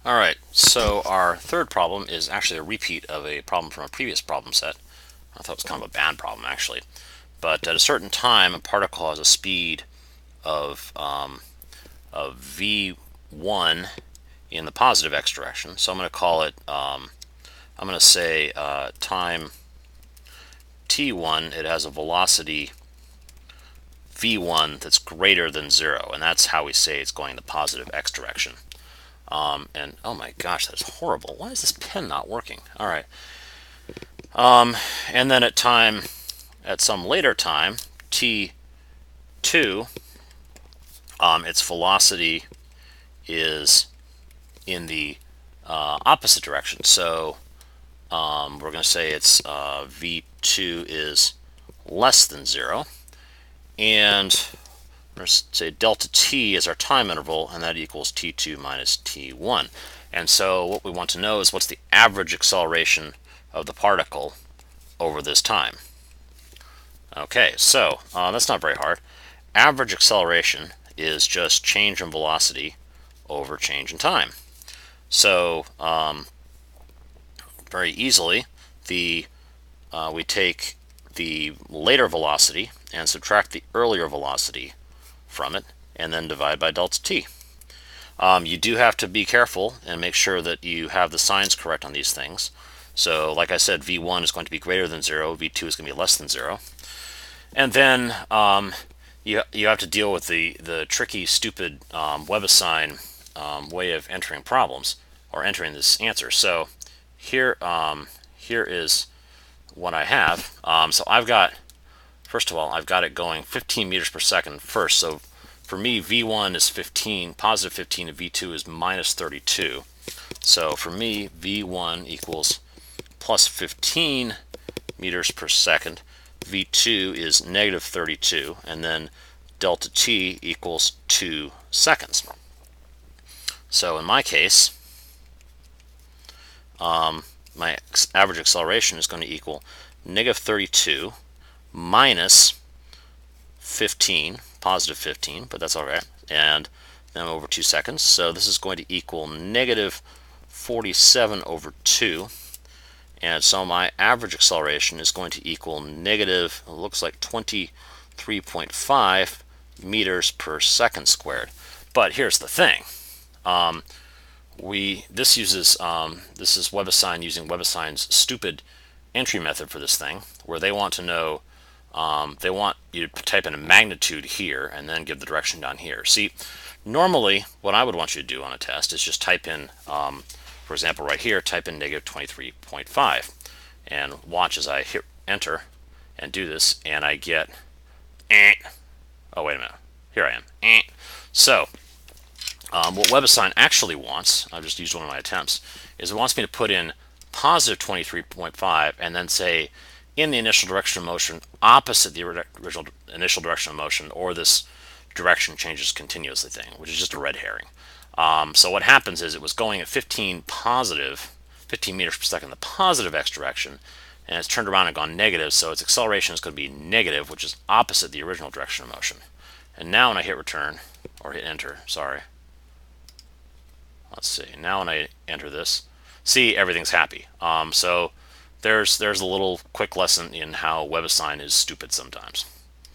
All right, so our third problem is actually a repeat of a problem from a previous problem set. I thought it was kind of a bad problem, actually. But at a certain time, a particle has a speed of v1 in the positive x direction. So I'm going to call it, I'm going to say time t1, it has a velocity v1 that's greater than 0. And that's how we say it's going the positive x direction. And oh my gosh, that's horrible. Why is this pen not working? All right. And then at some later time, t2, its velocity is in the opposite direction. So we're going to say it's v2 is less than 0. And we're going to say delta t is our time interval, and that equals t2 minus t1. And so what we want to know is what's the average acceleration of the particle over this time. Okay, so that's not very hard. Average acceleration is just change in velocity over change in time. So very easily, we take the later velocity and subtract the earlier velocity from it, and then divide by delta t. You do have to be careful and make sure that you have the signs correct on these things. So like I said, v1 is going to be greater than 0, v2 is going to be less than 0. And then you have to deal with the tricky, stupid WebAssign way of entering problems, or entering this answer. So here is what I have. So I've got, first of all, I've got it going 15 meters per second first. So for me, v1 is 15, positive 15, and v2 is minus 32. So for me, v1 equals plus 15 meters per second. v2 is negative 32, and then delta t equals 2 seconds. So in my case, my average acceleration is going to equal negative 32 minus 15, positive 15, but that's all right, and then over 2 seconds. So this is going to equal negative 47 over 2. And so my average acceleration is going to equal negative, it looks like 23.5 meters per second squared. But here's the thing. This is WebAssign using WebAssign's stupid entry method for this thing, where they want to know, they want you to type in a magnitude here and then give the direction down here. See, normally what I would want you to do on a test is just type in, for example, right here, type in negative 23.5 and watch as I hit enter and do this, and I get, oh wait a minute, here I am. So what WebAssign actually wants, I've just used one of my attempts, is it wants me to put in positive 23.5 and then say in the initial direction of motion opposite the original initial direction of motion, or this direction changes continuously thing, which is just a red herring. So what happens is it was going at 15 meters per second, the positive x direction, and it's turned around and gone negative, so its acceleration is going to be negative, which is opposite the original direction of motion. And now when I hit return, or hit enter, sorry, let's see, now when I enter this, see, everything's happy. So there's a little quick lesson in how WebAssign is stupid sometimes.